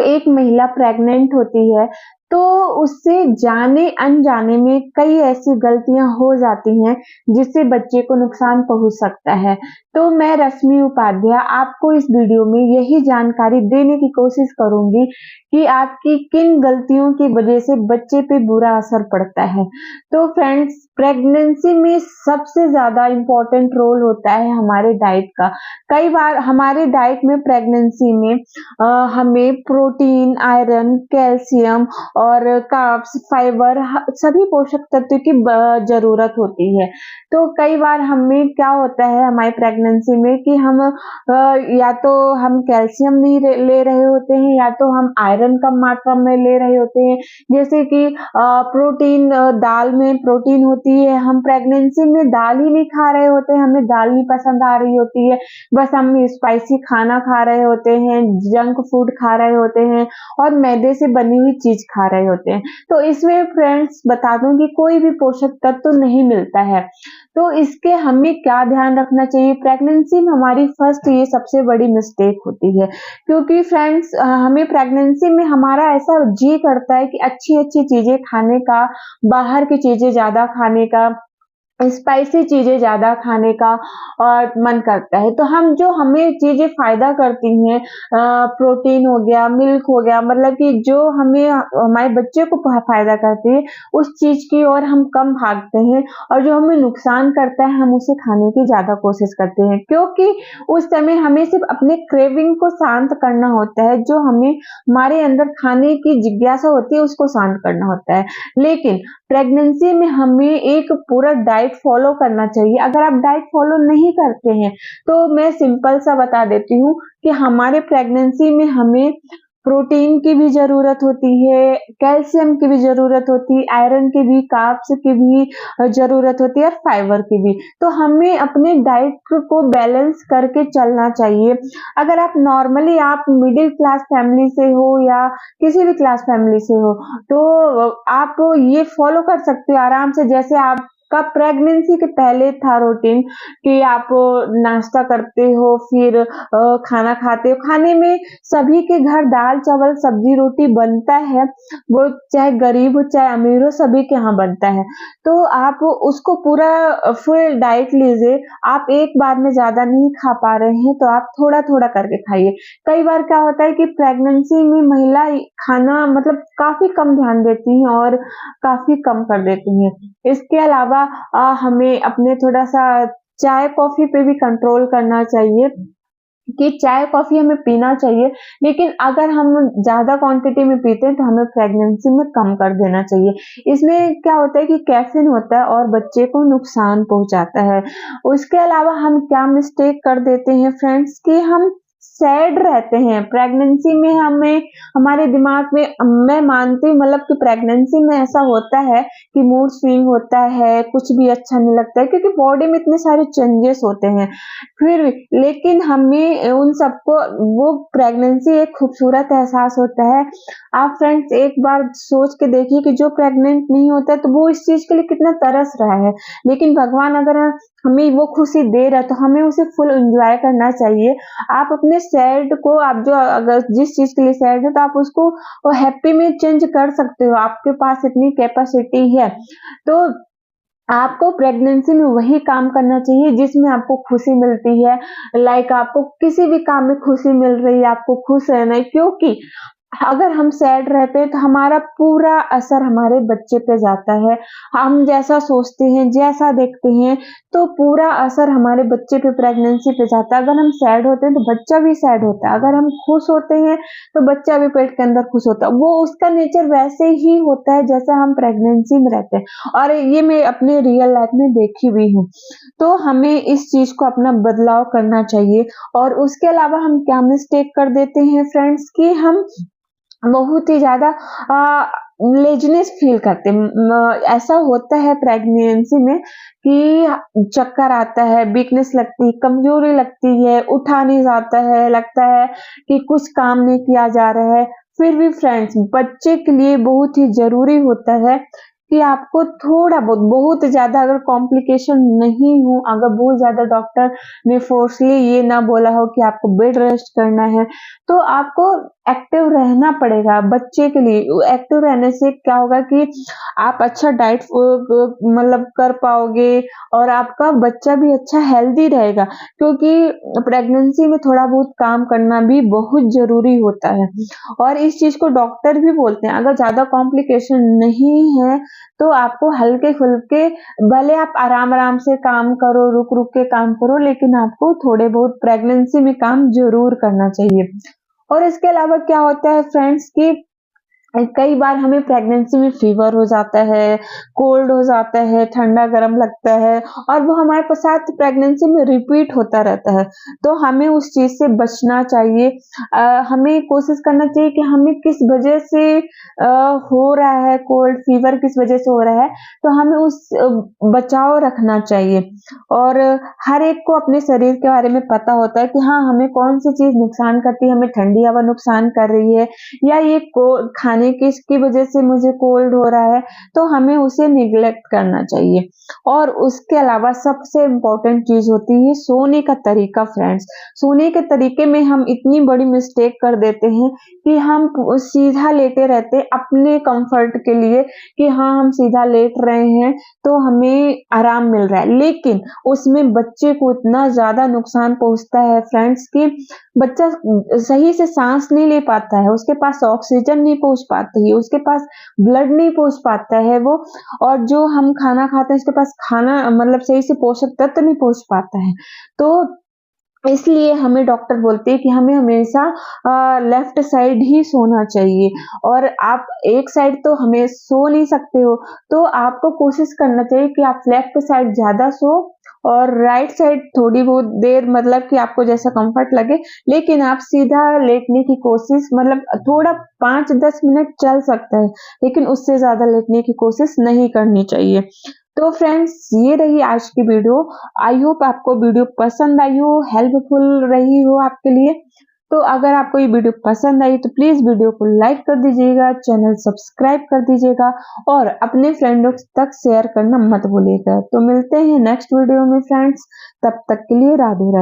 एक महिला प्रेग्नेंट होती है, तो उससे जाने अनजाने में कई ऐसी गलतियाँ हो जाती हैं, जिससे बच्चे को नुकसान पहुँच सकता है। तो मैं रश्मि उपाध्याय आपको इस वीडियो में यही जानकारी देने की कोशिश करूँगी कि आपकी किन गलतियों की वजह से बच्चे पे बुरा असर पड़ता है। तो फ्रेंड्स, प्रेगनेंसी में सबसे ज़्यादा इम्पोर्टेंट रोल होता है हमारे डाइट का। कई बार हमारे डाइट में प्रेगनेंसी में हमें प्रोटीन, आयरन, कैल्शियम और कार्ब्स, फाइबर सभी पोषक तत्व की जरूरत होती है। तो कई बार हमें क्या होता है हमारी प्रेगनेंसी में कि हम या तो हम कैल्शियम नहीं ले रहे होते हैं या तो हम आयरन कम मात्रा में ले रहे होते हैं। जैसे कि प्रोटीन, दाल में प्रोटीन होती है, हम प्रेगनेंसी में दाल ही नहीं खा रहे होते हैं, हमें दाल नहीं पसंद आ रही होती है, बस हम स्पाइसी खाना खा रहे होते हैं, जंक फूड खा रहे होते हैं और मैदे से बनी हुई चीज खा रहे होते हैं। तो इसमें फ्रेंड्स बता दूं कि कोई भी पोषक तत्व तो नहीं मिलता है। तो इसके हमें क्या ध्यान रखना चाहिए? प्रेगनेंसी में हमारी फर्स्ट ये सबसे बड़ी मिस्टेक होती है, क्योंकि फ्रेंड्स हमें प्रेगनेंसी में हमारा ऐसा जी करता है कि अच्छी-अच्छी चीजें खाने का, बाहर की चीजें ज्यादा खाने का, स्पाइसी चीजें ज्यादा खाने का और मन करता है। तो हमें चीजें फायदा करती हैं, प्रोटीन हो गया, मिल्क हो गया, मतलब कि जो हमें हमारे बच्चे को फायदा करती है, उस चीज की ओर हम कम भागते हैं और जो हमें नुकसान करता है हम उसे खाने की ज्यादा कोशिश करते हैं, क्योंकि उस समय हमें सिर्फ अपने क्रेविंग को शांत करना होता है, जो हमें हमारे अंदर खाने की जिज्ञासा होती है उसको शांत करना होता है। लेकिन प्रेगनेंसी में हमें एक पूरा डाइट फॉलो करना चाहिए। अगर आप डाइट फॉलो नहीं करते हैं, तो मैं सिंपल सा बता देती हूँ कि हमारे प्रेगनेंसी में हमें प्रोटीन की भी ज़रूरत होती है, कैल्शियम की भी ज़रूरत होती है, आयरन की भी, कार्ब्स की भी ज़रूरत होती है और फाइबर की भी। तो हमें अपने डाइट को बैलेंस करके चलना चाहिए। अगर आप मिडिल क्लास फैमिली से हो या किसी भी क्लास फैमिली से हो, तो आप ये फॉलो कर सकते हो आराम से, जैसे आपका प्रेगनेंसी के पहले था रूटीन कि आप नाश्ता करते हो, फिर खाना खाते हो। खाने में सभी के घर दाल, चावल, सब्जी, रोटी बनता है, वो चाहे गरीब हो, चाहे अमीर हो, सभी के यहाँ बनता है। तो आप उसको पूरा फुल डाइट लीजिए। आप एक बार में ज़्यादा नहीं खा पा रहे हैं, तो आप थोड़ा-थोड़ा करके खाइए। कई बार क्या होता है कि प्रेगनेंसी में महिला खाना मतलब काफ़ी कम ध्यान देती हैं और काफ़ी कम कर देती हैं। इसके अलावा हमें अपने थोड़ा-सा चाय-कॉफ़ी पे भी कंट्रोल करना चाहिए कि चाय-कॉफ़ी हमें पीना चाहिए, लेकिन अगर हम ज़्यादा क्वांटिटी में पीते हैं, तो हमें प्रेगनेंसी में कम कर देना चाहिए। इसमें क्या होता है कि कैफ़ीन होता है और बच्चे को नुकसान पहुँचाता है। उसके अलावा हम क्या मिस्टेक कर देते हैं फ्रेंड्स कि हम सैड रहते हैं। प्रेगनेंसी में हमें हमारे दिमाग में, मैं मानती हूँ मतलब कि प्रेगनेंसी में ऐसा होता है कि मूड स्विंग होता है, कुछ भी अच्छा नहीं लगता है, क्योंकि बॉडी में इतने सारे चेंजेस होते हैं। फिर भी लेकिन हमें उन सबको, वो प्रेगनेंसी एक खूबसूरत एहसास होता है। आप फ्रेंड्स एक बार सोच के देखिए कि जो प्रेग्नेंट नहीं होता है, तो वो इस चीज़ के लिए कितना तरस रहा है। लेकिन भगवान अगर हमें वो खुशी दे रहा है, तो हमें उसे फुल एन्जॉय करना चाहिए। आप अपने सैड को, आप जो अगर जिस चीज़ के लिए सैड है, तो आप उसको हैप्पी में चेंज कर सकते हो। आपके पास इतनी कैपेसिटी है। तो आपको प्रेगनेंसी में वही काम करना चाहिए जिसमें आपको खुशी मिलती है। लाइक आपको किसी भी काम में खुशी मिल रही है, आपको खुश रहना है, क्योंकि अगर हम सैड रहते हैं तो हमारा पूरा असर हमारे बच्चे पे जाता है। हम जैसा सोचते हैं, जैसा देखते हैं, तो पूरा असर हमारे बच्चे पे, प्रेगनेंसी पे जाता है। अगर हम सैड होते हैं तो बच्चा भी सैड होता है, अगर हम खुश होते हैं तो बच्चा भी पेट के अंदर खुश होता है। वो उसका नेचर वैसे ही होता है जैसा हम प्रेगनेंसी में रहते हैं, और ये मैं अपने रियल लाइफ में देखी भी हूँ। तो हमें इस चीज़ को अपना बदलाव करना चाहिए। और उसके अलावा हम क्या मिस्टेक कर देते हैं फ्रेंड्स कि हम बहुत ही ज़्यादा लेज़ीनेस फ़ील करते हैं। ऐसा होता है प्रेगनेंसी में कि चक्कर आता है, वीकनेस लगती है, कमज़ोरी लगती है, उठा नहीं जाता है, लगता है कि कुछ काम नहीं किया जा रहा है। फिर भी फ्रेंड्स, बच्चे के लिए बहुत ही ज़रूरी होता है कि आपको थोड़ा बहुत, बहुत ज़्यादा अगर कॉम्प्लिकेशन नहीं हो, अगर बहुत ज़्यादा डॉक्टर ने फोर्सली ये ना बोला हो कि आपको बेड रेस्ट करना है, तो आपको एक्टिव रहना पड़ेगा बच्चे के लिए। एक्टिव रहने से क्या होगा कि आप अच्छा डाइट मतलब कर पाओगे और आपका बच्चा भी अच्छा हेल्दी रहेगा, क्योंकि प्रेगनेंसी में थोड़ा बहुत काम करना भी बहुत ज़रूरी होता है और इस चीज़ को डॉक्टर भी बोलते हैं। अगर ज़्यादा कॉम्प्लिकेशन नहीं है, तो आपको हल्के-फुल्के, भले आप आराम-आराम से काम करो, रुक-रुक के काम करो, लेकिन आपको थोड़े बहुत प्रेगनेंसी में काम ज़रूर करना चाहिए। और इसके अलावा क्या होता है फ्रेंड्स कि कई बार हमें प्रेगनेंसी में फीवर हो जाता है, कोल्ड हो जाता है, ठंडा-गरम लगता है और वो हमारे साथ प्रेगनेंसी में रिपीट होता रहता है। तो हमें उस चीज़ से बचना चाहिए। हमें कोशिश करना चाहिए कि हमें किस वजह से हो रहा है कोल्ड, फीवर किस वजह से हो रहा है, तो हमें उस बचाव रखना चाहिए। और हर एक को अपने शरीर के बारे में पता होता है कि हाँ, हमें कौन-सी चीज़ नुकसान करती है, हमें ठंडी हवा नुकसान कर रही है या ये को खाने की इसकी वजह से मुझे कोल्ड हो रहा है, तो हमें उसे निग्लेक्ट करना चाहिए। और उसके अलावा सबसे इम्पोर्टेंट चीज़ होती है सोने का तरीका फ्रेंड्स। सोने के तरीके में हम इतनी बड़ी मिस्टेक कर देते हैं कि हम सीधा लेटे रहते हैं अपने कम्फर्ट के लिए कि हाँ, हम सीधा लेट रहे हैं, तो हमें आराम मिल रहा है। लेकिन उसमें बच्चे को इतना ज़्यादा नुकसान पहुँचता है फ्रेंड्स कि बच्चा सही से साँस नहीं ले पाता है, उसके पास ऑक्सीजन नहीं पहुँच पाती है, उसके पास ब्लड नहीं पहुँच पाता है वो, और जो हम खाना खाते हैं उसके पास खाना मतलब सही से पोषक तत्व नहीं पहुँच पाता है। तो इसलिए हमें डॉक्टर बोलते हैं कि हमें हमेशा लेफ्ट साइड ही सोना चाहिए और आप एक साइड तो हमें सो नहीं सकते हो, तो आपको कोशिश करना चाहिए कि आप लेफ्ट साइड ज़्यादा सो और राइट साइड थोड़ी बहुत देर, मतलब कि आपको जैसा कंफर्ट लगे, लेकिन आप सीधा लेटने की कोशिश, मतलब थोड़ा 5-10 मिनट चल सकता है, लेकिन उससे ज़्यादा लेटने की कोशिश नहीं करनी चाहिए। तो फ्रेंड्स, ये रही आज की वीडियो। आई होप आपको वीडियो पसंद आई हो, हेल्पफुल रही हो आपके लिए। तो अगर आपको ये वीडियो पसंद आई तो प्लीज़ वीडियो को लाइक कर दीजिएगा, चैनल सब्सक्राइब कर दीजिएगा और अपने फ्रेंडों तक शेयर करना मत भूलिएगा। तो मिलते हैं नेक्स्ट वीडियो में फ्रेंड्स, तब तक के लिए राधे राधे।